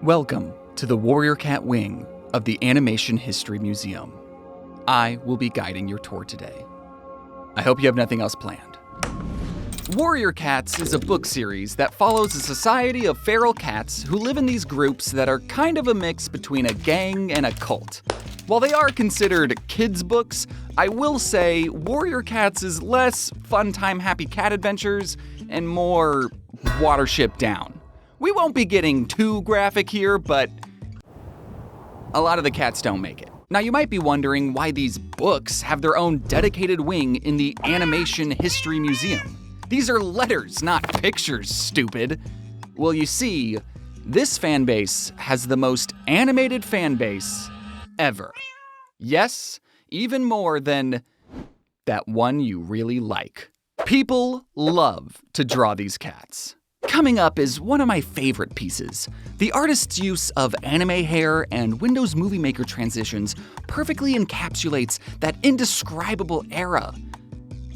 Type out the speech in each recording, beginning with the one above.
Welcome to the Warrior Cat Wing of the Animation History Museum. I will be guiding your tour today. I hope you have nothing else planned. Warrior Cats is a book series that follows a society of feral cats who live in these groups that are kind of a mix between a gang and a cult. While they are considered kids' books, I will say Warrior Cats is less fun time happy cat adventures and more Watership Down. We won't be getting too graphic here, but a lot of the cats don't make it. Now you might be wondering why these books have their own dedicated wing in the Animation History Museum. These are letters, not pictures, stupid. Well, you see, this fan base has the most animated fan base ever. Yes, even more than that one you really like. People love to draw these cats. Coming up is one of my favorite pieces. The artist's use of anime hair and Windows Movie Maker transitions perfectly encapsulates that indescribable era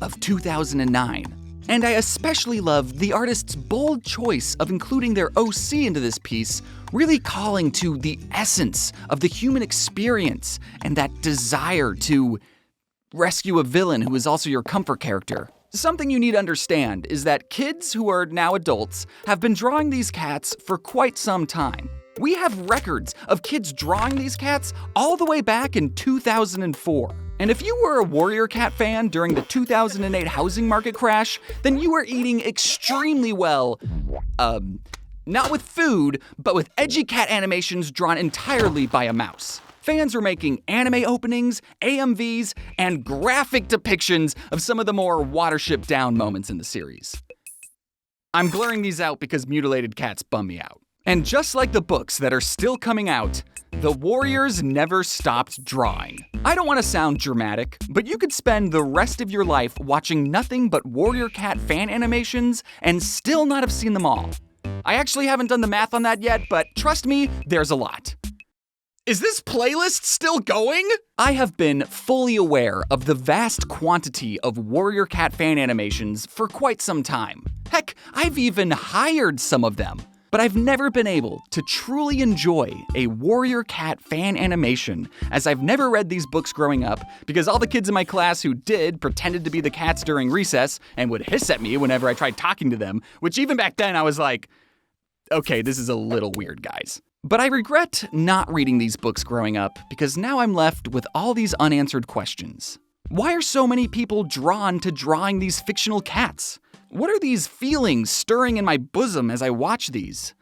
of 2009. And I especially love the artist's bold choice of including their OC into this piece, really calling to the essence of the human experience and that desire to rescue a villain who is also your comfort character. Something you need to understand is that kids who are now adults have been drawing these cats for quite some time. We have records of kids drawing these cats all the way back in 2004. And if you were a Warrior Cat fan during the 2008 housing market crash, then you were eating extremely well, not with food, but with edgy cat animations drawn entirely by a mouse. Fans were making anime openings, AMVs, and graphic depictions of some of the more Watership Down moments in the series. I'm blurring these out because mutilated cats bum me out. And just like the books that are still coming out, the Warriors never stopped drawing. I don't want to sound dramatic, but you could spend the rest of your life watching nothing but Warrior Cat fan animations and still not have seen them all. I actually haven't done the math on that yet, but trust me, there's a lot. Is this playlist still going? I have been fully aware of the vast quantity of Warrior Cat fan animations for quite some time. Heck, I've even hired some of them. But I've never been able to truly enjoy a Warrior Cat fan animation, as I've never read these books growing up because all the kids in my class who did pretended to be the cats during recess and would hiss at me whenever I tried talking to them, which even back then I was like, okay, this is a little weird, guys. But I regret not reading these books growing up because now I'm left with all these unanswered questions. Why are so many people drawn to drawing these fictional cats? What are these feelings stirring in my bosom as I watch these?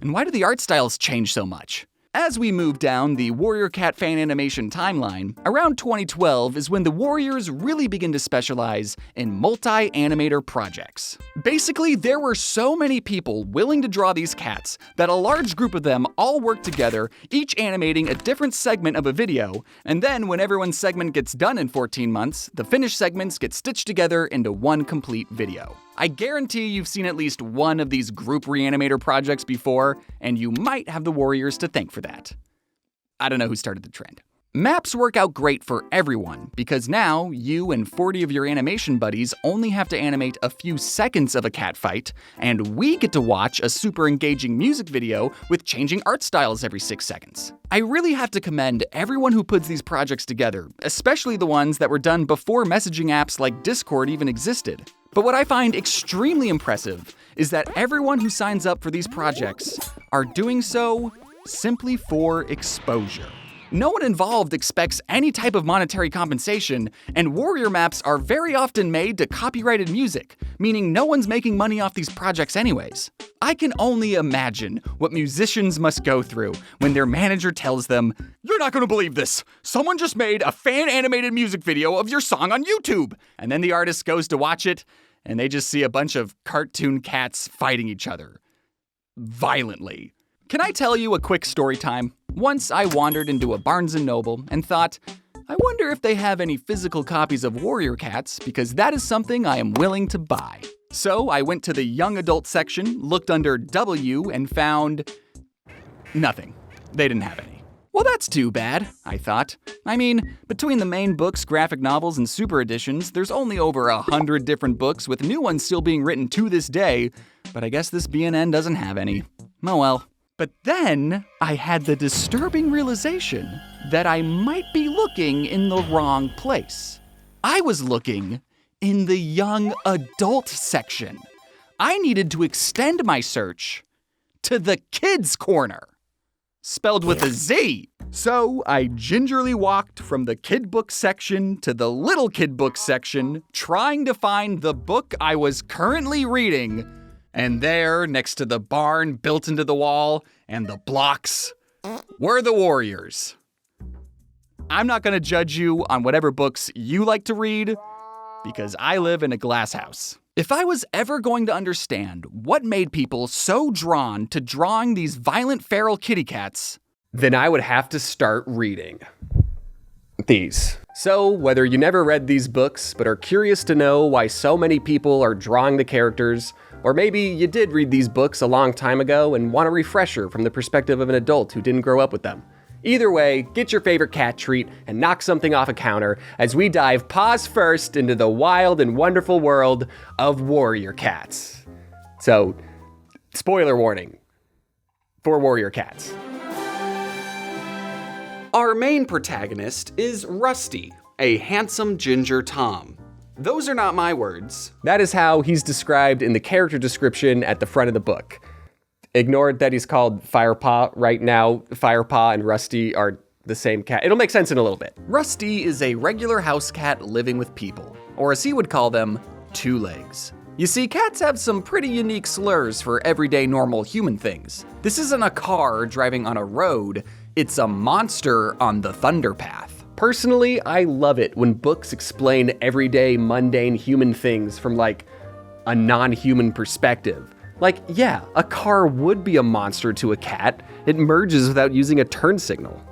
And why do the art styles change so much? As we move down the Warrior Cat fan animation timeline, around 2012 is when the Warriors really begin to specialize in multi-animator projects. Basically, there were so many people willing to draw these cats that a large group of them all worked together, each animating a different segment of a video, and then when everyone's segment gets done in 14 months, the finished segments get stitched together into one complete video. I guarantee you've seen at least one of these group reanimator projects before, and you might have the Warriors to thank for that. I don't know who started the trend. Maps work out great for everyone, because now you and 40 of your animation buddies only have to animate a few seconds of a cat fight, and we get to watch a super engaging music video with changing art styles every 6 seconds. I really have to commend everyone who puts these projects together, especially the ones that were done before messaging apps like Discord even existed. But what I find extremely impressive is that everyone who signs up for these projects are doing so simply for exposure. No one involved expects any type of monetary compensation, and Warrior maps are very often made to copyrighted music, meaning no one's making money off these projects anyways. I can only imagine what musicians must go through when their manager tells them, "You're not gonna believe this! Someone just made a fan-animated music video of your song on YouTube!" And then the artist goes to watch it, and they just see a bunch of cartoon cats fighting each other. Violently. Can I tell you a quick story time? Once I wandered into a Barnes & Noble and thought, I wonder if they have any physical copies of Warrior Cats, because that is something I am willing to buy. So I went to the young adult section, looked under W, and found nothing. They didn't have any. Well, that's too bad, I thought. I mean, between the main books, graphic novels, and super editions, there's only over 100 different books with new ones still being written to this day, but I guess this BNN doesn't have any. Oh well. But then I had the disturbing realization that I might be looking in the wrong place. I was looking in the young adult section. I needed to extend my search to the kids' corner, spelled with a Z. So I gingerly walked from the kid book section to the little kid book section, trying to find the book I was currently reading. And there, next to the barn built into the wall and the blocks, were the Warriors. I'm not going to judge you on whatever books you like to read, because I live in a glass house. If I was ever going to understand what made people so drawn to drawing these violent feral kitty cats, then I would have to start reading these. So, whether you never read these books but are curious to know why so many people are drawing the characters, or maybe you did read these books a long time ago and want a refresher from the perspective of an adult who didn't grow up with them. Either way, get your favorite cat treat and knock something off a counter as we dive paws first into the wild and wonderful world of warrior cats. So, spoiler warning for warrior cats. Our main protagonist is Rusty, a handsome ginger Tom. Those are not my words. That is how he's described in the character description at the front of the book. Ignore that he's called Firepaw right now. Firepaw and Rusty are the same cat. It'll make sense in a little bit. Rusty is a regular house cat living with people, or as he would call them, two legs. You see, cats have some pretty unique slurs for everyday normal human things. This isn't a car driving on a road, it's a monster on the thunder path. Personally, I love it when books explain everyday, mundane human things from like a non-human perspective. Like, yeah, a car would be a monster to a cat. It merges without using a turn signal.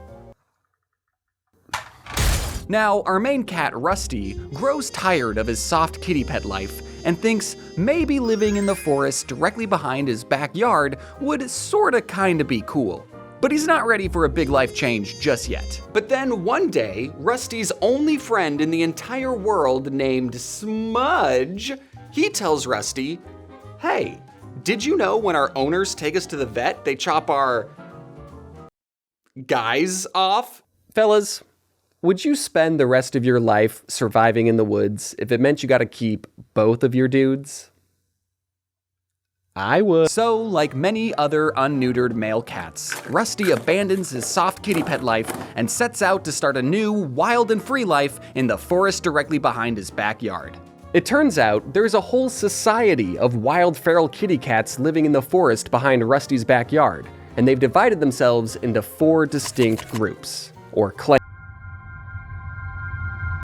Now, our main cat, Rusty, grows tired of his soft kitty pet life and thinks maybe living in the forest directly behind his backyard would sorta kinda be cool. But he's not ready for a big life change just yet. But then one day, Rusty's only friend in the entire world, named Smudge, he tells Rusty, "Hey, did you know when our owners take us to the vet, they chop our guys off?" Fellas, would you spend the rest of your life surviving in the woods if it meant you gotta keep both of your dudes? I would. So, like many other unneutered male cats, Rusty abandons his soft kitty pet life and sets out to start a new, wild and free life in the forest directly behind his backyard. It turns out there's a whole society of wild feral kitty cats living in the forest behind Rusty's backyard, and they've divided themselves into 4 distinct groups, or clans.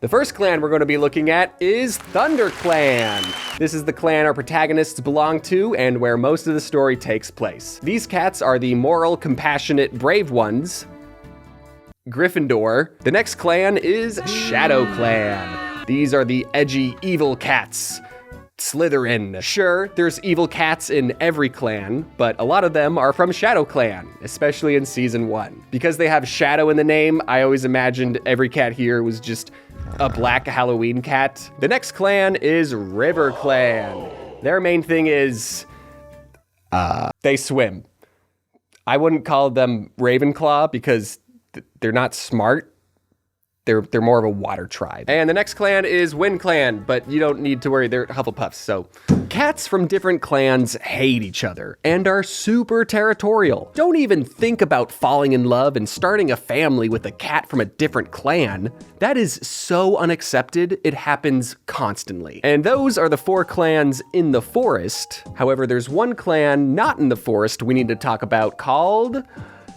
The first clan we're going to be looking at is Thunder Clan. This is the clan our protagonists belong to and where most of the story takes place. These cats are the moral, compassionate, brave ones. Gryffindor. The next clan is Shadow Clan. These are the edgy, evil cats. Slytherin. Sure, there's evil cats in every clan, but a lot of them are from Shadow Clan, especially in season 1. Because they have shadow in the name, I always imagined every cat here was just a black Halloween cat. The next clan is River Clan. Their main thing is, they swim. I wouldn't call them Ravenclaw because they're not smart. They're more of a water tribe. And the next clan is Wind Clan, but you don't need to worry, they're Hufflepuffs. So cats from different clans hate each other and are super territorial. Don't even think about falling in love and starting a family with a cat from a different clan. That is so unaccepted, it happens constantly. And those are the 4 clans in the forest. However, there's one clan not in the forest we need to talk about called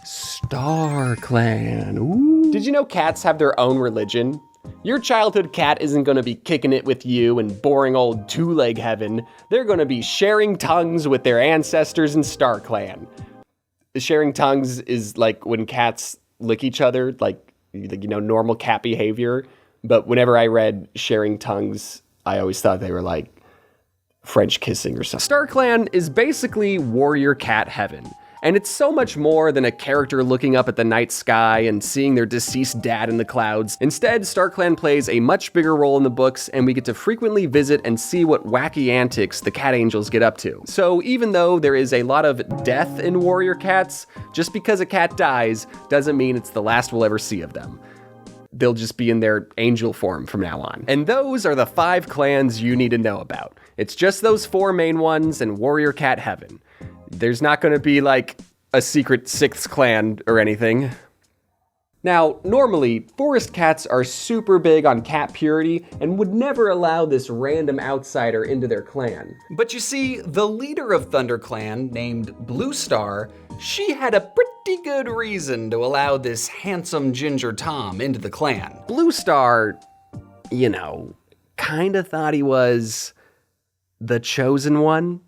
Star Clan. Ooh. Did you know cats have their own religion? Your childhood cat isn't gonna be kicking it with you in boring old two-leg heaven. They're gonna be sharing tongues with their ancestors in Star Clan. Sharing tongues is like when cats lick each other, like, you know, normal cat behavior. But whenever I read sharing tongues, I always thought they were like French kissing or something. Star Clan is basically warrior cat heaven. And it's so much more than a character looking up at the night sky and seeing their deceased dad in the clouds. Instead, StarClan plays a much bigger role in the books, and we get to frequently visit and see what wacky antics the Cat Angels get up to. So even though there is a lot of death in Warrior Cats, just because a cat dies doesn't mean it's the last we'll ever see of them. They'll just be in their angel form from now on. And those are the 5 clans you need to know about. It's just those 4 main ones and Warrior Cat Heaven. There's not going to be like a secret 6th clan or anything. Now, normally, forest cats are super big on cat purity and would never allow this random outsider into their clan. But you see, the leader of ThunderClan, named Blue Star, she had a pretty good reason to allow this handsome Ginger Tom into the clan. Blue Star, kinda thought he was the chosen one.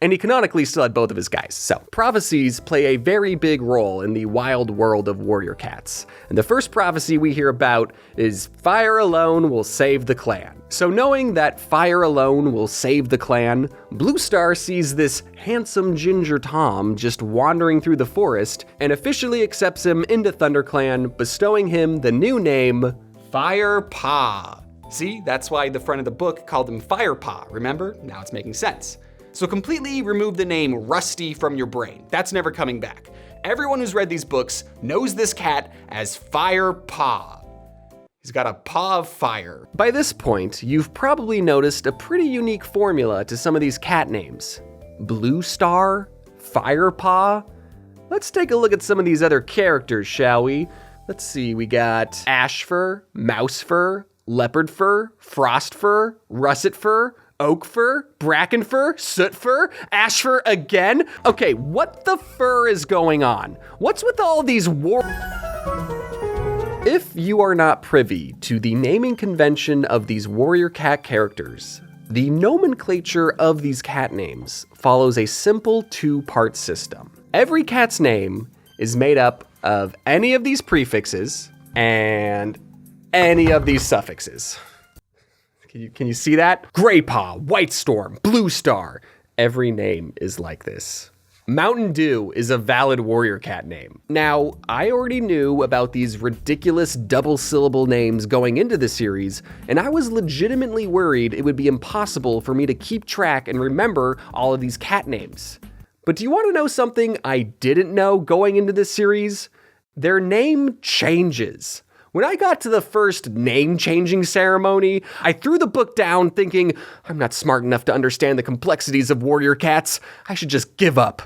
And he canonically still had both of his guys. So, prophecies play a very big role in the wild world of warrior cats. And the first prophecy we hear about is fire alone will save the clan. So knowing that fire alone will save the clan, Blue Star sees this handsome Ginger Tom just wandering through the forest and officially accepts him into ThunderClan, bestowing him the new name Firepaw. See, that's why the front of the book called him Firepaw, remember? Now it's making sense. So completely remove the name Rusty from your brain. That's never coming back. Everyone who's read these books knows this cat as Firepaw. He's got a paw of fire. By this point, you've probably noticed a pretty unique formula to some of these cat names. Blue Star, Firepaw. Let's take a look at some of these other characters, shall we? Let's see, we got Ashfur, Mousefur, Leopard Fur, Frost Fur, Russet Fur, Oak Fur, Bracken Fur, Soot Fur, Ash Fur again? Okay, what the fur is going on? What's with all these If you are not privy to the naming convention of these warrior cat characters, the nomenclature of these cat names follows a simple 2-part system. Every cat's name is made up of any of these prefixes and any of these suffixes. Can you see that? Graypaw, White Storm, Blue Star. Every name is like this. Mountain Dew is a valid warrior cat name. Now, I already knew about these ridiculous double-syllable names going into the series, and I was legitimately worried it would be impossible for me to keep track and remember all of these cat names. But do you want to know something I didn't know going into this series? Their name changes. When I got to the first name-changing ceremony, I threw the book down thinking, I'm not smart enough to understand the complexities of warrior cats. I should just give up.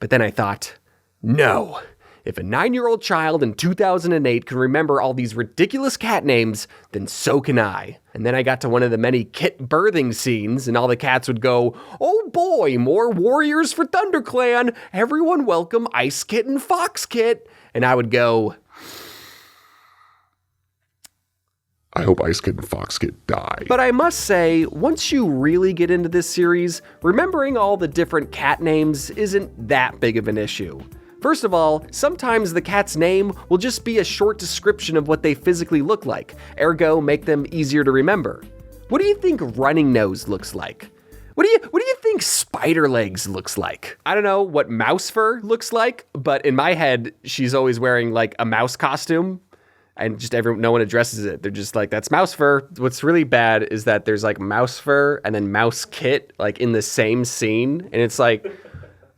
But then I thought, no. If a 9-year-old child in 2008 can remember all these ridiculous cat names, then so can I. And then I got to one of the many kit birthing scenes, and all the cats would go, oh boy, more warriors for ThunderClan. Everyone welcome Ice Kit and Fox Kit. And I would go, I hope Ice Kid and Fox Kid die. But I must say, once you really get into this series, remembering all the different cat names isn't that big of an issue. First of all, sometimes the cat's name will just be a short description of what they physically look like, ergo make them easier to remember. What do you think Running Nose looks like? What do you think Spider Legs looks like? I don't know what Mouse Fur looks like, but in my head, she's always wearing like a mouse costume. And just no one addresses it. They're just like, that's mouse fur. What's really bad is that there's like mouse fur and then mouse kit like in the same scene. And it's like,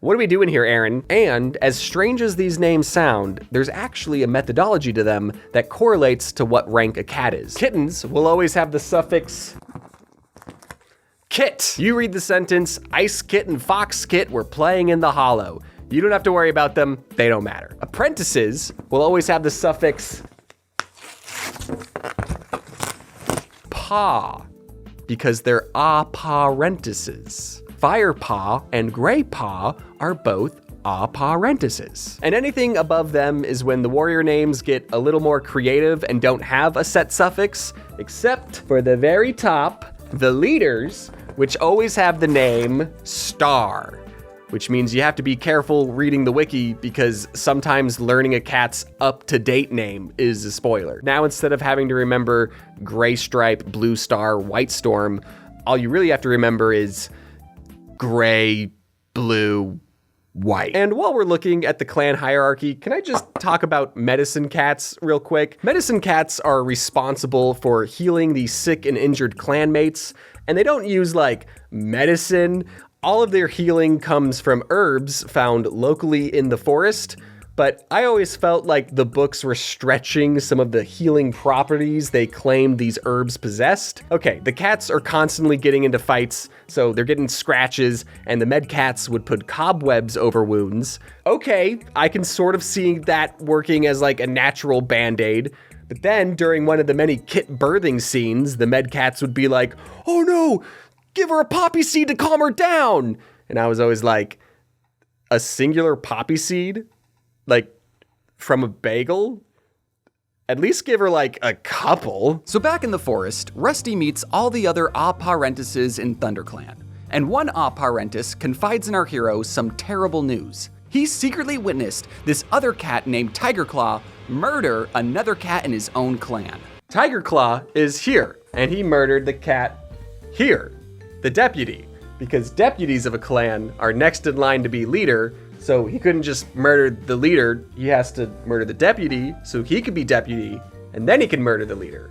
what are we doing here, Aaron? And as strange as these names sound, there's actually a methodology to them that correlates to what rank a cat is. Kittens will always have the suffix kit. You read the sentence, Ice Kit and Fox Kit were playing in the hollow. You don't have to worry about them. They don't matter. Apprentices will always have the suffix paw, because they're apparentices. Firepaw and Graypaw are both apparentices. And anything above them is when the warrior names get a little more creative and don't have a set suffix, except for the very top, the leaders, which always have the name Star. Which means you have to be careful reading the wiki because sometimes learning a cat's up-to-date name is a spoiler. Now, instead of having to remember Gray Stripe, Blue Star, White Storm, all you really have to remember is Gray, Blue, white. And while we're looking at the clan hierarchy, can I just talk about medicine cats real quick? Medicine cats are responsible for healing the sick and injured clanmates, and they don't use like medicine. All of their healing comes from herbs found locally in the forest. But I always felt like the books were stretching some of the healing properties they claimed these herbs possessed. Okay, the cats are constantly getting into fights, so they're getting scratches, and the med cats would put cobwebs over wounds. Okay, I can sort of see that working as like a natural band-aid. But then, during one of the many kit birthing scenes, the med cats would be like, "Oh no, give her a poppy seed to calm her down!" And I was always like, a singular poppy seed? Like, from a bagel? At least give her, like, a couple. So back in the forest, Rusty meets all the other Apparentices in ThunderClan. And one Apprentice confides in our hero some terrible news. He secretly witnessed this other cat named Tigerclaw murder another cat in his own clan. Tigerclaw is here, and he murdered the cat here, the deputy. Because deputies of a clan are next in line to be leader, so he couldn't just murder the leader, he has to murder the deputy so he could be deputy, and then he can murder the leader.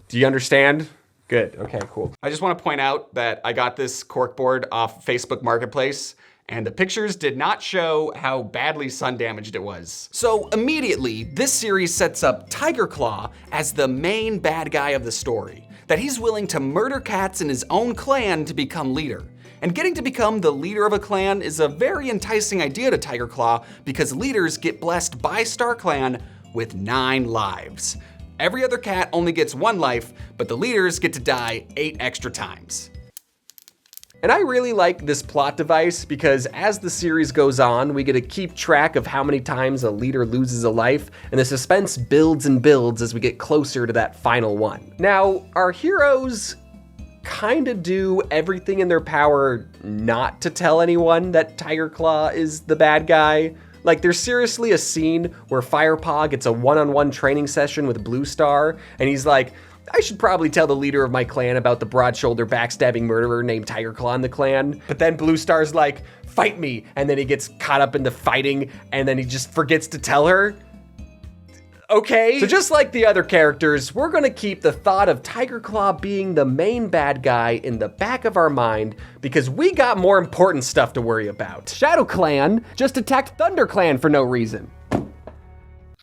Do you understand? Good, okay, cool. I just want to point out that I got this corkboard off Facebook Marketplace, and the pictures did not show how badly sun damaged it was. So immediately, this series sets up Tigerclaw as the main bad guy of the story, that he's willing to murder cats in his own clan to become leader. And getting to become the leader of a clan is a very enticing idea to Tigerclaw because leaders get blessed by StarClan with 9 lives. Every other cat only gets 1 life, but the leaders get to die 8 extra times. And I really like this plot device because as the series goes on, we get to keep track of how many times a leader loses a life, and the suspense builds and builds as we get closer to that final one. Now, our heroes kind of do everything in their power not to tell anyone that Tigerclaw is the bad guy. Like, there's seriously a scene where Firepaw gets a one-on-one training session with Blue Star, and he's like, "I should probably tell the leader of my clan about the broad-shoulder backstabbing murderer named Tigerclaw in the clan." But then Blue Star's like, "Fight me," and then he gets caught up into fighting, and then he just forgets to tell her. Okay. So just like the other characters, we're gonna keep the thought of Tigerclaw being the main bad guy in the back of our mind because we got more important stuff to worry about. ShadowClan just attacked ThunderClan for no reason.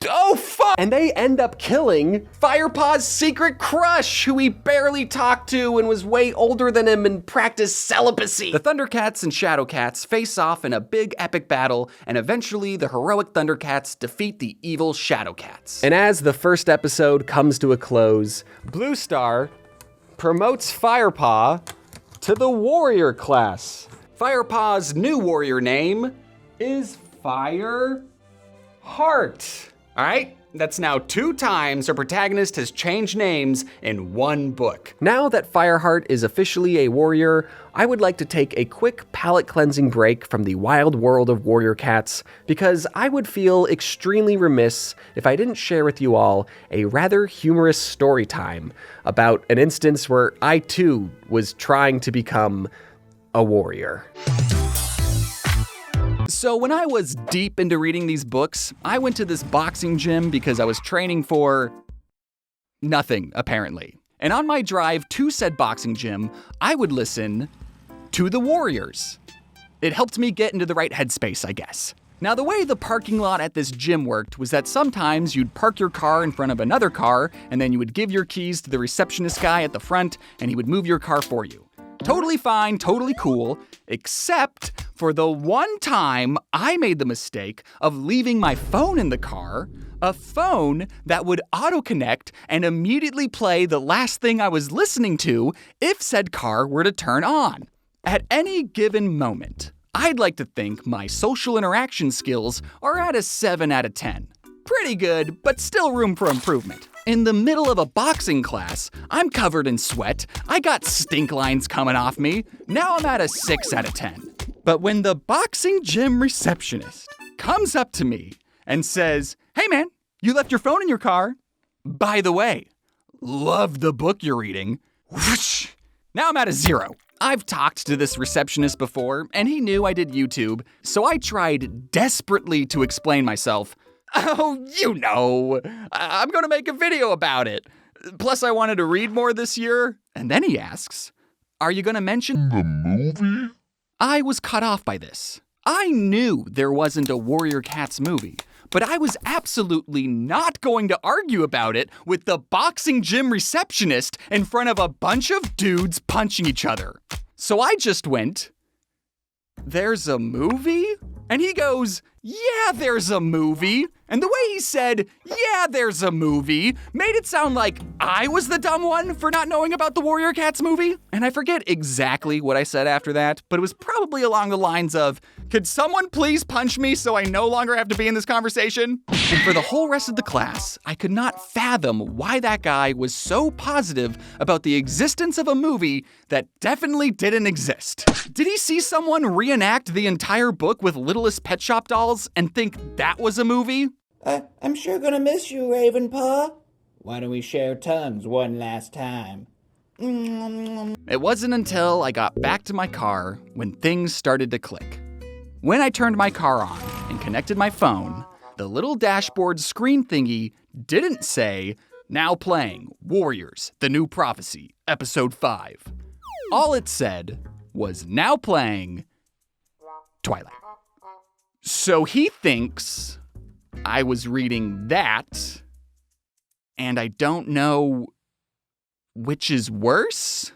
Oh, fuck! And they end up killing Firepaw's secret crush, who he barely talked to and was way older than him and practiced celibacy. The Thundercats and Shadowcats face off in a big epic battle, and eventually the heroic Thundercats defeat the evil Shadowcats. And as the first episode comes to a close, Blue Star promotes Firepaw to the warrior class. Firepaw's new warrior name Is Fireheart. All right, that's now 2 times our protagonist has changed names in one book. Now that Fireheart is officially a warrior, I would like to take a quick palate cleansing break from the wild world of warrior cats because I would feel extremely remiss if I didn't share with you all a rather humorous story time about an instance where I too was trying to become a warrior. So when I was deep into reading these books, I went to this boxing gym because I was training for nothing, apparently. And on my drive to said boxing gym, I would listen to The Warriors. It helped me get into the right headspace, I guess. Now, the way the parking lot at this gym worked was that sometimes you'd park your car in front of another car, and then you would give your keys to the receptionist guy at the front, and he would move your car for you. Totally fine, totally cool, except for the one time I made the mistake of leaving my phone in the car, a phone that would auto-connect and immediately play the last thing I was listening to if said car were to turn on. At any given moment, I'd like to think my social interaction skills are at a 7 out of 10. Pretty good, but still room for improvement. In the middle of a boxing class, I'm covered in sweat, I got stink lines coming off me, now I'm at a 6 out of 10. But when the boxing gym receptionist comes up to me and says, "Hey man, you left your phone in your car. By the way, love the book you're reading." Whoosh, now I'm at a 0. I've talked to this receptionist before, and he knew I did YouTube, so I tried desperately to explain myself. Oh, you know, I'm gonna make a video about it. Plus, I wanted to read more this year. And then he asks, are you gonna mention The movie? I was cut off by this. I knew there wasn't a Warrior Cats movie, but I was absolutely not going to argue about it with the boxing gym receptionist in front of a bunch of dudes punching each other. So I just went, there's a movie? And he goes, yeah, there's a movie. And the way he said, yeah, there's a movie, made it sound like I was the dumb one for not knowing about the Warrior Cats movie. And I forget exactly what I said after that, but it was probably along the lines of, could someone please punch me so I no longer have to be in this conversation? And for the whole rest of the class, I could not fathom why that guy was so positive about the existence of a movie that definitely didn't exist. Did he see someone reenact the entire book with Littlest Pet Shop dolls and think that was a movie? I'm sure gonna miss you, Ravenpaw. Why don't we share tongues one last time? It wasn't until I got back to my car when things started to click. When I turned my car on and connected my phone, the little dashboard screen thingy didn't say, now playing Warriors, The New Prophecy, Episode 5. All it said was, now playing Twilight. So he thinks I was reading that, and I don't know which is worse?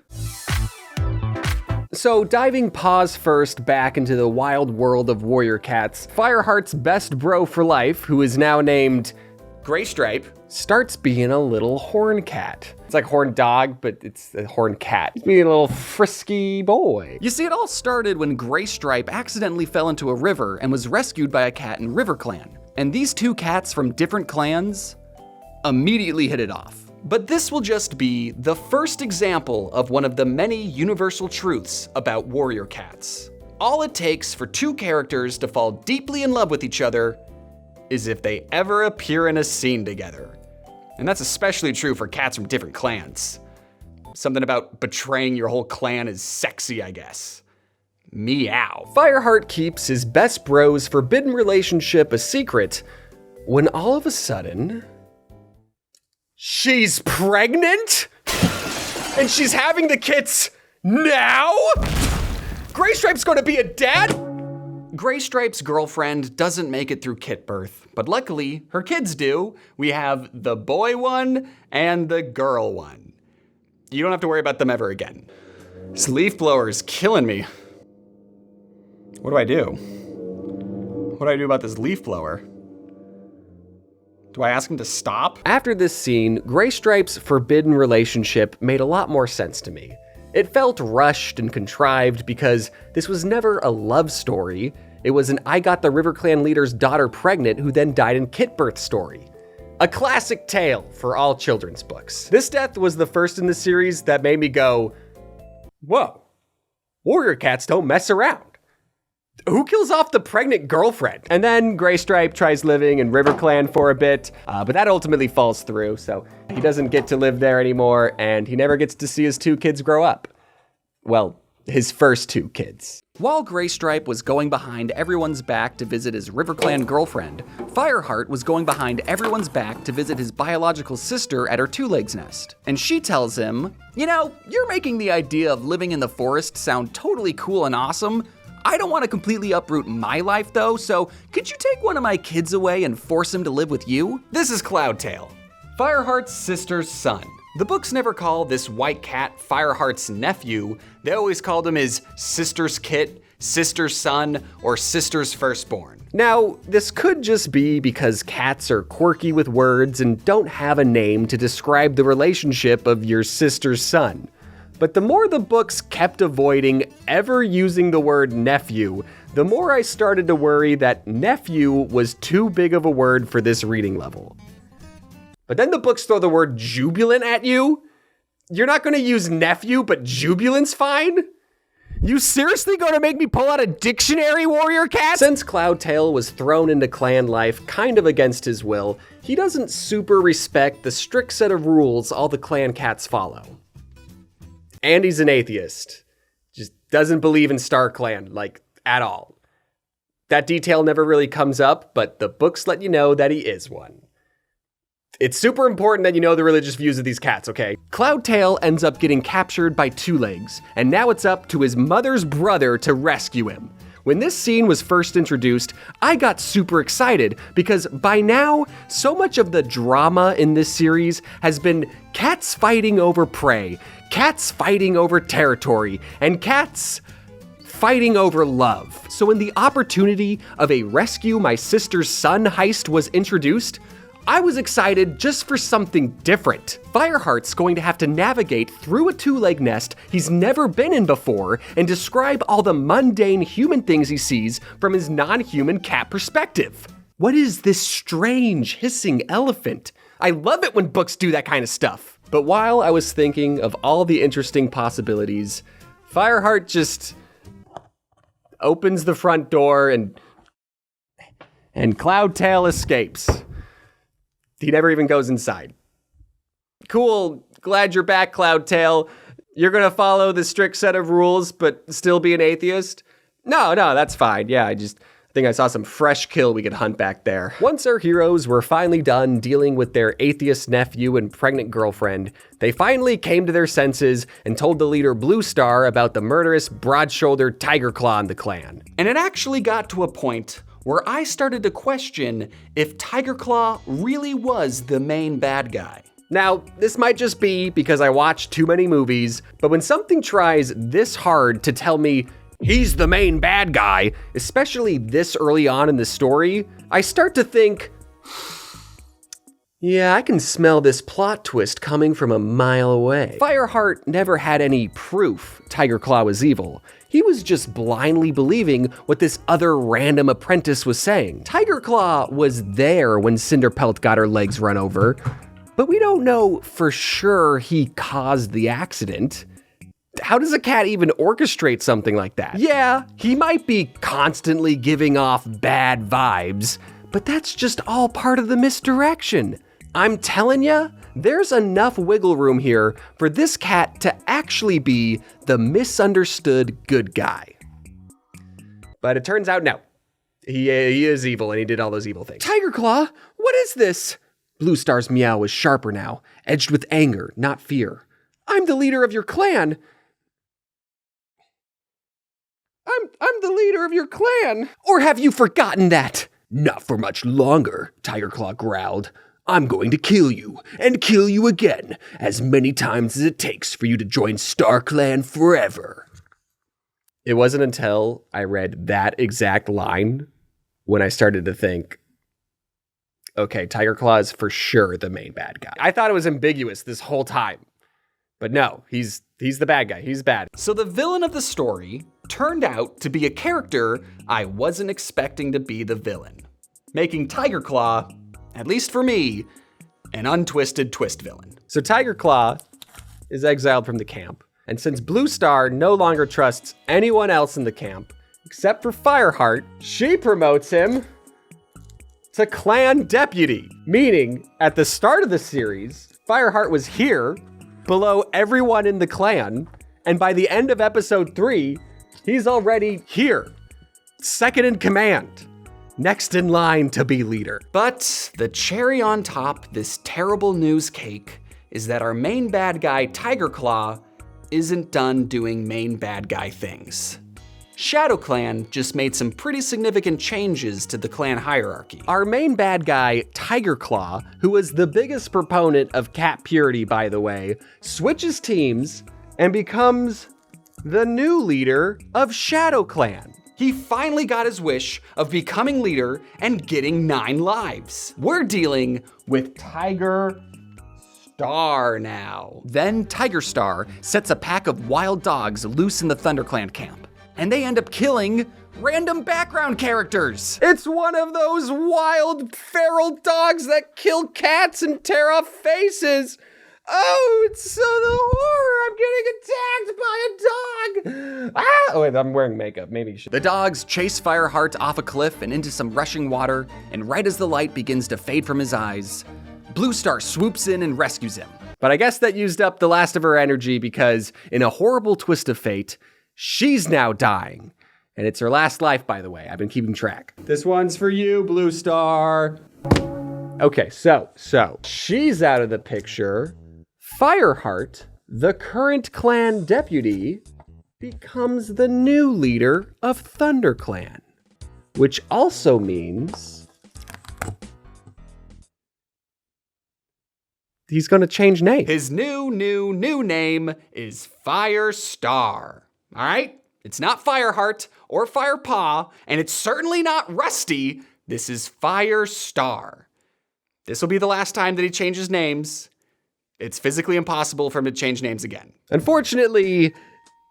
So, diving paws first back into the wild world of Warrior Cats, Fireheart's best bro for life, who is now named Graystripe. starts being a little horn cat. It's like horn dog, but it's a horn cat. He's being a little frisky boy. You see, it all started when Graystripe accidentally fell into a river and was rescued by a cat in River Clan. And these two cats from different clans immediately hit it off. But this will just be the first example of one of the many universal truths about warrior cats. All it takes for two characters to fall deeply in love with each other is if they ever appear in a scene together. And that's especially true for cats from different clans. Something about betraying your whole clan is sexy, I guess. Meow. Fireheart keeps his best bro's forbidden relationship a secret when all of a sudden, she's pregnant? And she's having the kids now? Graystripe's gonna be a dad? Graystripe's girlfriend doesn't make it through kit birth, but luckily her kids do. We have the boy one and the girl one. You don't have to worry about them ever again. This leaf blower is killing me. What do I do? What do I do about this leaf blower? Do I ask him to stop? After this scene, Graystripe's forbidden relationship made a lot more sense to me. It felt rushed and contrived because this was never a love story. It was an I got the River Clan leader's daughter pregnant who then died in kit birth story. A classic tale for all children's books. This death was the first in the series that made me go, whoa, warrior cats don't mess around. Who kills off the pregnant girlfriend? And then Graystripe tries living in River Clan for a bit, but that ultimately falls through, so he doesn't get to live there anymore, and he never gets to see his two kids grow up. Well, his first two kids. While Graystripe was going behind everyone's back to visit his River Clan girlfriend, Fireheart was going behind everyone's back to visit his biological sister at her two-legs nest. And she tells him, you know, you're making the idea of living in the forest sound totally cool and awesome. I don't want to completely uproot my life though, so could you take one of my kids away and force him to live with you? This is Cloudtail, Fireheart's sister's son. The books never call this white cat Fireheart's nephew. They always called him his sister's kit, sister's son, or sister's firstborn. Now, this could just be because cats are quirky with words and don't have a name to describe the relationship of your sister's son. But the more the books kept avoiding ever using the word nephew, the more I started to worry that nephew was too big of a word for this reading level. But then the books throw the word jubilant at you? You're not gonna use nephew, but jubilant's fine? You seriously gonna make me pull out a dictionary, warrior cat? Since Cloudtail was thrown into clan life kind of against his will, he doesn't super respect the strict set of rules all the clan cats follow. And he's an atheist. doesn't believe in StarClan, like, at all. That detail never really comes up, but the books let you know that he is one. It's super important that you know the religious views of these cats, okay? Cloudtail ends up getting captured by Two Legs, and now it's up to his mother's brother to rescue him. When this scene was first introduced, I got super excited because by now, so much of the drama in this series has been cats fighting over prey, cats fighting over territory, and cats fighting over love. So when the opportunity of a rescue my sister's son heist was introduced, I was excited just for something different. Fireheart's going to have to navigate through a two-leg nest he's never been in before and describe all the mundane human things he sees from his non-human cat perspective. What is this strange hissing elephant? I love it when books do that kind of stuff. But while I was thinking of all the interesting possibilities, Fireheart just opens the front door and Cloudtail escapes. He never even goes inside. Cool, glad you're back, Cloudtail. You're gonna follow the strict set of rules, but still be an atheist? No, that's fine. Yeah, I think I saw some fresh kill we could hunt back there. Once our heroes were finally done dealing with their atheist nephew and pregnant girlfriend, they finally came to their senses and told the leader Bluestar about the murderous, broad-shouldered Tiger Claw in the clan. And it actually got to a point where I started to question if Tiger Claw really was the main bad guy. Now, this might just be because I watch too many movies, but when something tries this hard to tell me he's the main bad guy, especially this early on in the story, I start to think, yeah, I can smell this plot twist coming from a mile away. Fireheart never had any proof Tiger Claw was evil. He was just blindly believing what this other random apprentice was saying. Tiger Claw was there when Cinderpelt got her legs run over, but we don't know for sure he caused the accident. How does a cat even orchestrate something like that? Yeah, he might be constantly giving off bad vibes, but that's just all part of the misdirection. I'm telling ya, there's enough wiggle room here for this cat to actually be the misunderstood good guy. But it turns out, no. He is evil and he did all those evil things. Tiger Claw, what is this? Bluestar's meow was sharper now, edged with anger, not fear. I'm the leader of your clan. I'm the leader of your clan. Or have you forgotten that? Not for much longer, Tiger Claw growled. I'm going to kill you, and kill you again, as many times as it takes for you to join StarClan forever. It wasn't until I read that exact line when I started to think, okay, Tiger Claw is for sure the main bad guy. I thought it was ambiguous this whole time. But no, he's the bad guy. He's bad. So the villain of the story turned out to be a character I wasn't expecting to be the villain, making Tiger Claw, at least for me, an untwisted twist villain. So Tiger Claw is exiled from the camp, and since Bluestar no longer trusts anyone else in the camp, except for Fireheart, she promotes him to clan deputy. Meaning, at the start of the series, Fireheart was here, below everyone in the clan, and by the end of episode 3, he's already here, second in command. Next in line to be leader. But the cherry on top this terrible news cake is that our main bad guy, Tiger Claw, isn't done doing main bad guy things. ShadowClan just made some pretty significant changes to the clan hierarchy. Our main bad guy, Tiger Claw, who was the biggest proponent of cat purity, by the way, switches teams and becomes the new leader of ShadowClan. He finally got his wish of becoming leader and getting 9 lives. We're dealing with Tiger Star now. Then Tiger Star sets a pack of wild dogs loose in the ThunderClan camp, and they end up killing random background characters. It's one of those wild feral dogs that kill cats and tear off faces. Oh, it's so the horror. I'm getting attacked by a dog. Ah! Oh, wait, I'm wearing makeup. Maybe you should. The dogs chase Fireheart off a cliff and into some rushing water, and right as the light begins to fade from his eyes, Bluestar swoops in and rescues him. But I guess that used up the last of her energy because, in a horrible twist of fate, she's now dying. And it's her last life, by the way. I've been keeping track. This one's for you, Blue Star. Okay, so she's out of the picture. Fireheart, the current clan deputy, becomes the new leader of ThunderClan, which also means he's gonna change name. His new name is Firestar. All right? It's not Fireheart or Firepaw, and it's certainly not Rusty. This is Firestar. This will be the last time that he changes names. It's physically impossible for him to change names again. Unfortunately,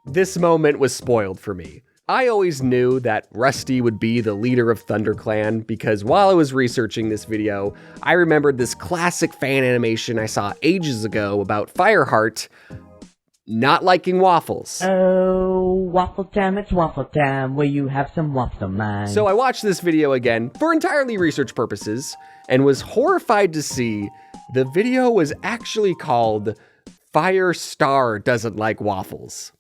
this moment was spoiled for me. I always knew that Rusty would be the leader of ThunderClan because while I was researching this video, I remembered this classic fan animation I saw ages ago about Fireheart not liking waffles. Oh, waffle time, it's waffle time. Will you have some waffle mine? So I watched this video again for entirely research purposes and was horrified to see the video was actually called Firestar Doesn't Like Waffles.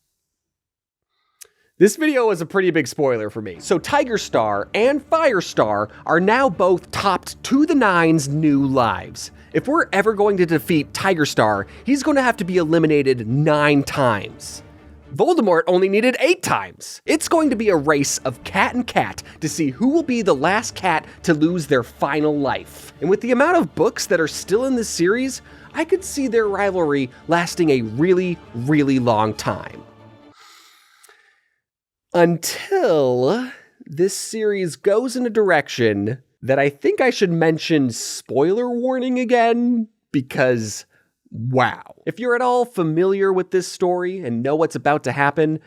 This video was a pretty big spoiler for me. So Tiger Star and Firestar are now both topped to the nine's new lives. If we're ever going to defeat Tiger Star, he's going to have to be eliminated 9 times. Voldemort only needed 8 times. It's going to be a race of cat and cat to see who will be the last cat to lose their final life. And with the amount of books that are still in this series, I could see their rivalry lasting a really, really long time. Until this series goes in a direction that I think I should mention spoiler warning again, because wow. If you're at all familiar with this story and know what's about to happen,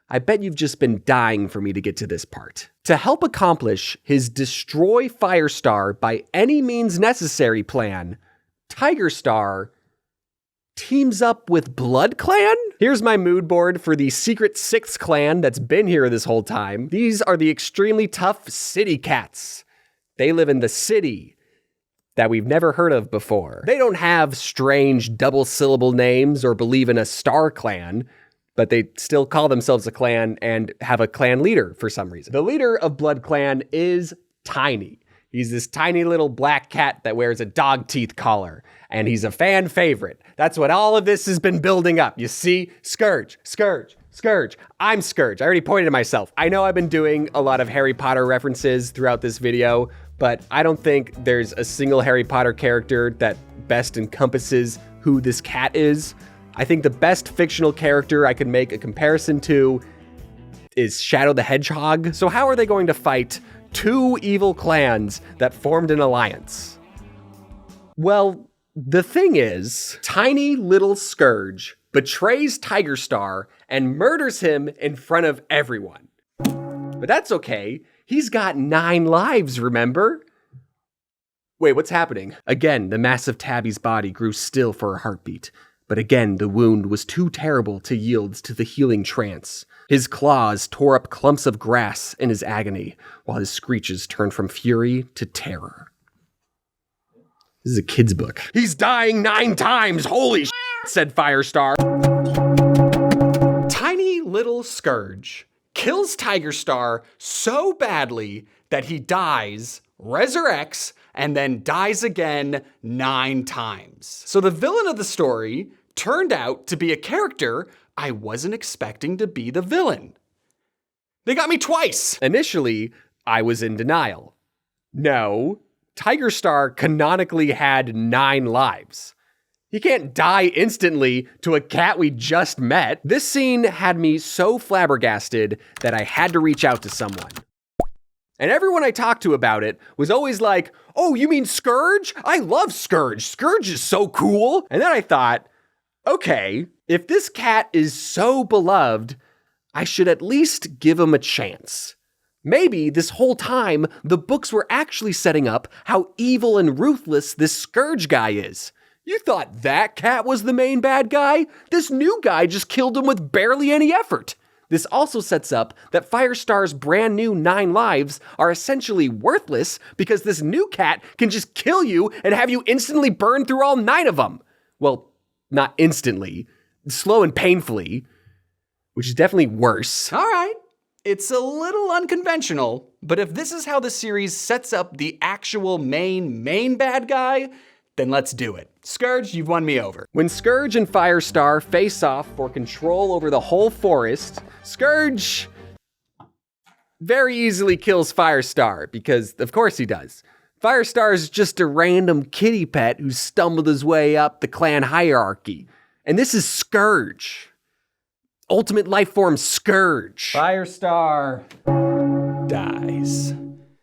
I bet you've just been dying for me to get to this part. To help accomplish his destroy Firestar by any means necessary plan, Tiger Star teams up with Blood Clan? Here's my mood board for the secret 6th clan that's been here this whole time. These are the extremely tough city cats. They live in the city that we've never heard of before. They don't have strange double-syllable names or believe in a star clan, but they still call themselves a clan and have a clan leader for some reason. The leader of Blood Clan is Tiny. He's this tiny little black cat that wears a dog teeth collar, and he's a fan favorite. That's what all of this has been building up. You see? Scourge, Scourge, Scourge. I'm Scourge. I already pointed at myself. I know I've been doing a lot of Harry Potter references throughout this video, but I don't think there's a single Harry Potter character that best encompasses who this cat is. I think the best fictional character I could make a comparison to is Shadow the Hedgehog. So how are they going to fight 2 evil clans that formed an alliance? Well, the thing is, tiny little Scourge betrays Tiger Star and murders him in front of everyone. But that's okay. He's got 9 lives, remember? Wait, what's happening? Again, the massive Tabby's body grew still for a heartbeat. But again, the wound was too terrible to yield to the healing trance. His claws tore up clumps of grass in his agony, while his screeches turned from fury to terror. This is a kid's book. He's dying 9 times, holy shit, said Firestar. Tiny little Scourge kills Tiger Star so badly that he dies, resurrects, and then dies again 9 times. So the villain of the story turned out to be a character I wasn't expecting to be the villain. They got me twice. Initially, I was in denial. No, Tiger Star canonically had 9 lives. He can't die instantly to a cat we just met. This scene had me so flabbergasted that I had to reach out to someone. And everyone I talked to about it was always like, oh, you mean Scourge? I love Scourge. Scourge is so cool. And then I thought, okay, if this cat is so beloved, I should at least give him a chance. Maybe this whole time, the books were actually setting up how evil and ruthless this Scourge guy is. You thought that cat was the main bad guy? This new guy just killed him with barely any effort. This also sets up that Firestar's brand new 9 lives are essentially worthless because this new cat can just kill you and have you instantly burn through all 9 of them. Well, not instantly, slow and painfully. which is definitely worse. All right. It's a little unconventional, but if this is how the series sets up the actual main bad guy, then let's do it. Scourge, you've won me over. When Scourge and Firestar face off for control over the whole forest, Scourge very easily kills Firestar, because of course he does. Firestar is just a random kitty pet who stumbled his way up the clan hierarchy. And this is Scourge. Ultimate life form Scourge. Firestar Dies.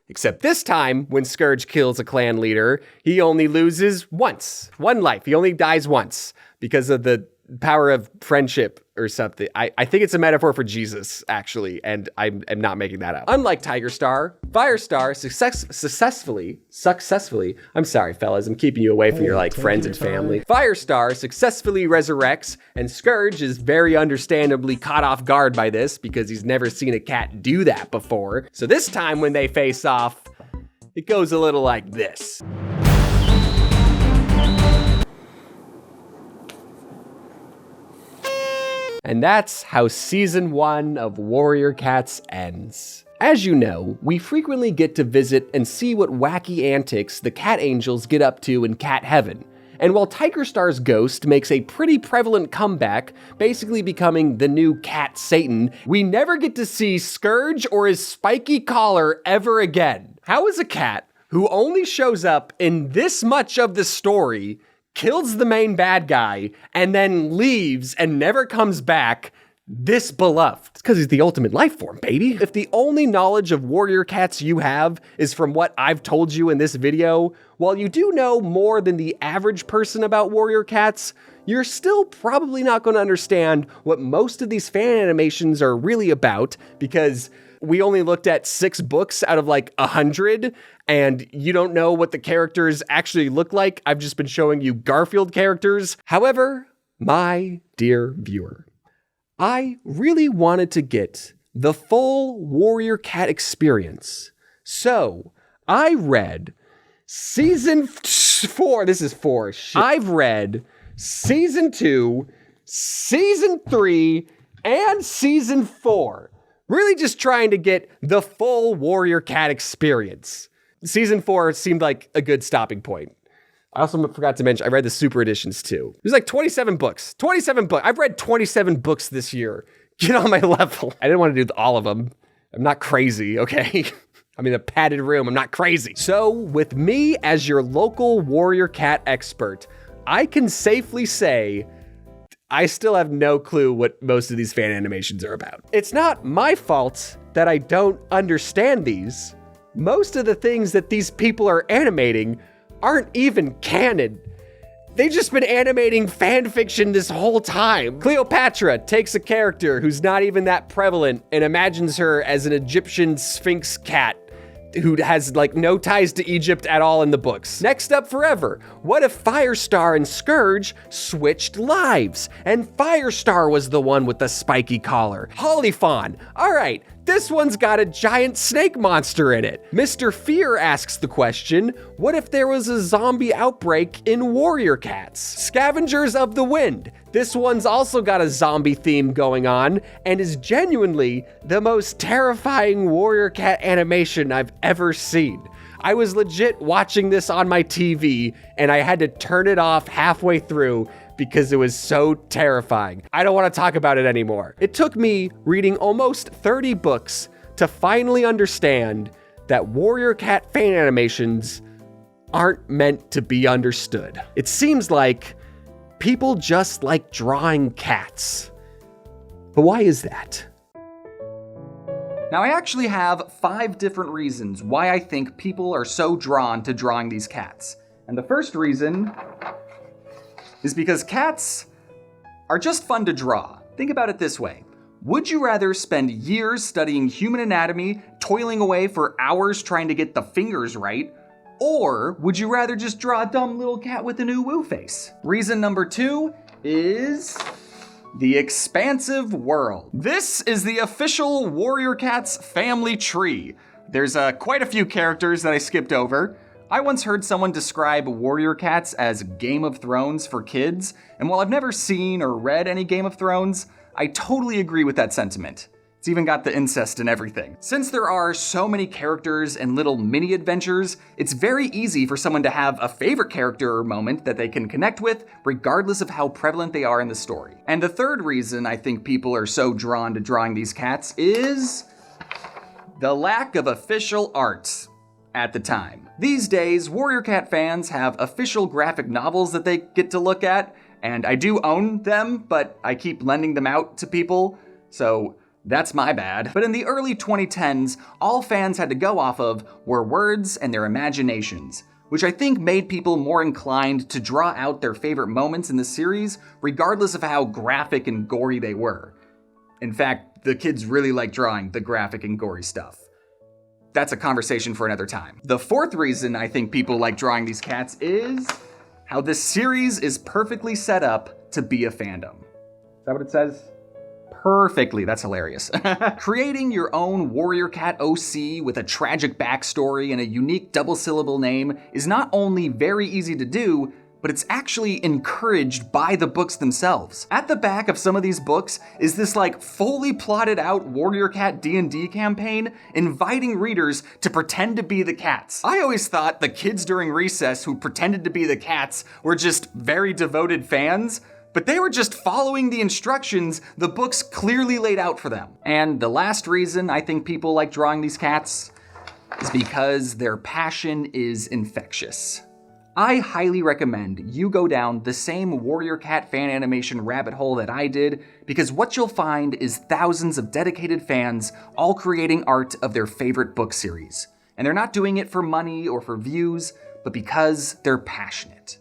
Except this time, when Scourge kills a clan leader, he only loses once. One life. He only dies once because of the power of friendship or something. I think it's a metaphor for Jesus, actually, and I'm not making that up. Unlike Tiger Star, Firestar successfully, I'm sorry, fellas, I'm keeping you away from your, friends and family. Firestar successfully resurrects, and Scourge is very understandably caught off guard by this because he's never seen a cat do that before. So this time when they face off, it goes a little like this. And that's how season 1 of Warrior Cats ends. As you know, we frequently get to visit and see what wacky antics the cat angels get up to in Cat Heaven. And while Tiger Star's ghost makes a pretty prevalent comeback, basically becoming the new Cat Satan, we never get to see Scourge or his spiky collar ever again. How is a cat who only shows up in this much of the story, kills the main bad guy, and then leaves and never comes back, this beloved? It's because he's the ultimate life form, baby. If the only knowledge of warrior cats you have is from what I've told you in this video, while you do know more than the average person about warrior cats, you're still probably not going to understand what most of these fan animations are really about, because we only looked at 6 books out of 100, and you don't know what the characters actually look like. I've just been showing you Garfield characters. However, my dear viewer, I really wanted to get the full Warrior Cat experience. So I read season 4. This is 4. Shit. I've read season 2, season 3, and season 4. Really just trying to get the full Warrior Cat experience. Season 4 seemed like a good stopping point. I also forgot to mention, I read the super editions too. There's 27 books. 27 books. I've read 27 books this year. Get on my level. I didn't want to do all of them. I'm not crazy, okay? I'm in a padded room. I'm not crazy. So with me as your local Warrior Cat expert, I can safely say I still have no clue what most of these fan animations are about. It's not my fault that I don't understand these. Most of the things that these people are animating aren't even canon. They've just been animating fan fiction this whole time. Cleopatra takes a character who's not even that prevalent and imagines her as an Egyptian Sphinx cat who has no ties to Egypt at all in the books. Next up forever, what if Firestar and Scourge switched lives and Firestar was the one with the spiky collar? Hollyphon, all right, this one's got a giant snake monster in it. Mr. Fear asks the question, what if there was a zombie outbreak in Warrior Cats? Scavengers of the Wind, this one's also got a zombie theme going on and is genuinely the most terrifying Warrior Cat animation I've ever seen. I was legit watching this on my TV and I had to turn it off halfway through because it was so terrifying. I don't want to talk about it anymore. It took me reading almost 30 books to finally understand that Warrior Cat fan animations aren't meant to be understood. It seems like people just like drawing cats. But why is that? Now, I actually have 5 different reasons why I think people are so drawn to drawing these cats. And the first reason is because cats are just fun to draw. Think about it this way. Would you rather spend years studying human anatomy, toiling away for hours trying to get the fingers right, or would you rather just draw a dumb little cat with a new woo face? Reason number 2 is the expansive world. This is the official Warrior Cats family tree. There's quite a few characters that I skipped over. I once heard someone describe Warrior Cats as Game of Thrones for kids, and while I've never seen or read any Game of Thrones, I totally agree with that sentiment. It's even got the incest and everything. Since there are so many characters and little mini adventures, it's very easy for someone to have a favorite character or moment that they can connect with, regardless of how prevalent they are in the story. And the third reason I think people are so drawn to drawing these cats is the lack of official art at the time. These days, Warrior Cat fans have official graphic novels that they get to look at, and I do own them, but I keep lending them out to people, so that's my bad. But in the early 2010s, all fans had to go off of were words and their imaginations, which I think made people more inclined to draw out their favorite moments in the series, regardless of how graphic and gory they were. In fact, the kids really like drawing the graphic and gory stuff. That's a conversation for another time. The fourth reason I think people like drawing these cats is how this series is perfectly set up to be a fandom. Is that what it says? Perfectly, that's hilarious. Creating your own Warrior Cat OC with a tragic backstory and a unique double-syllable name is not only very easy to do, but it's actually encouraged by the books themselves. At the back of some of these books is this like fully plotted out Warrior Cat D&D campaign inviting readers to pretend to be the cats. I always thought the kids during recess who pretended to be the cats were just very devoted fans, but they were just following the instructions the books clearly laid out for them. And the last reason I think people like drawing these cats is because their passion is infectious. I highly recommend you go down the same Warrior Cat fan animation rabbit hole that I did, because what you'll find is thousands of dedicated fans all creating art of their favorite book series. And they're not doing it for money or for views, but because they're passionate.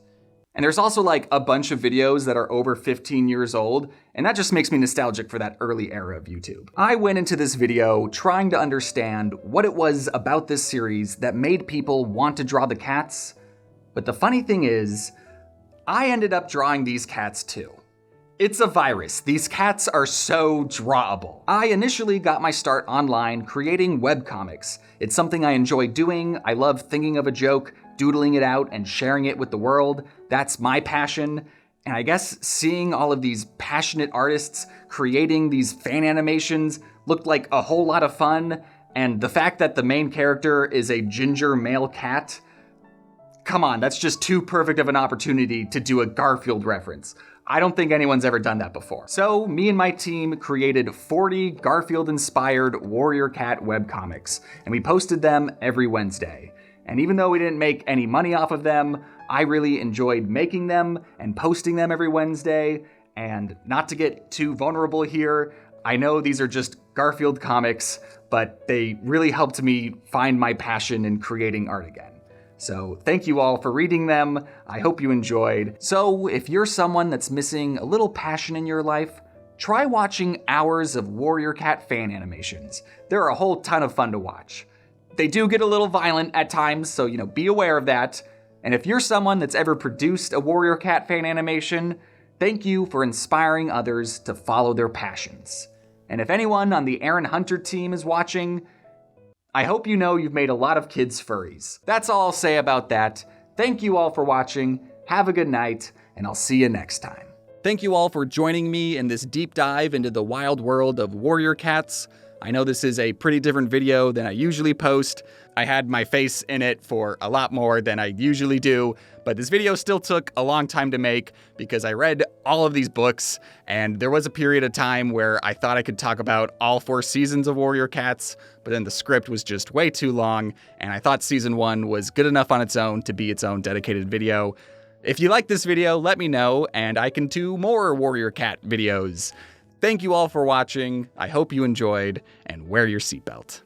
And there's also like a bunch of videos that are over 15 years old, and that just makes me nostalgic for that early era of YouTube. I went into this video trying to understand what it was about this series that made people want to draw the cats, but the funny thing is, I ended up drawing these cats too. It's a virus. These cats are so drawable. I initially got my start online creating webcomics. It's something I enjoy doing. I love thinking of a joke, doodling it out, and sharing it with the world. That's my passion. And I guess seeing all of these passionate artists creating these fan animations looked like a whole lot of fun. And the fact that the main character is a ginger male cat, come on, that's just too perfect of an opportunity to do a Garfield reference. I don't think anyone's ever done that before. So me and my team created 40 Garfield-inspired Warrior Cat webcomics, and we posted them every Wednesday. And even though we didn't make any money off of them, I really enjoyed making them and posting them every Wednesday. And not to get too vulnerable here, I know these are just Garfield comics, but they really helped me find my passion in creating art again. So thank you all for reading them. I hope you enjoyed. So if you're someone that's missing a little passion in your life, try watching hours of Warrior Cat fan animations. They're a whole ton of fun to watch. They do get a little violent at times, so be aware of that. And if you're someone that's ever produced a Warrior Cat fan animation, thank you for inspiring others to follow their passions. And if anyone on the Aaron Hunter team is watching, I hope you know you've made a lot of kids furries. That's all I'll say about that. Thank you all for watching, have a good night, and I'll see you next time. Thank you all for joining me in this deep dive into the wild world of Warrior Cats. I know this is a pretty different video than I usually post. I had my face in it for a lot more than I usually do, but this video still took a long time to make because I read all of these books, and there was a period of time where I thought I could talk about all 4 seasons of Warrior Cats, but then the script was just way too long, and I thought season 1 was good enough on its own to be its own dedicated video. If you like this video, let me know, and I can do more Warrior Cat videos. Thank you all for watching. I hope you enjoyed, and wear your seatbelt.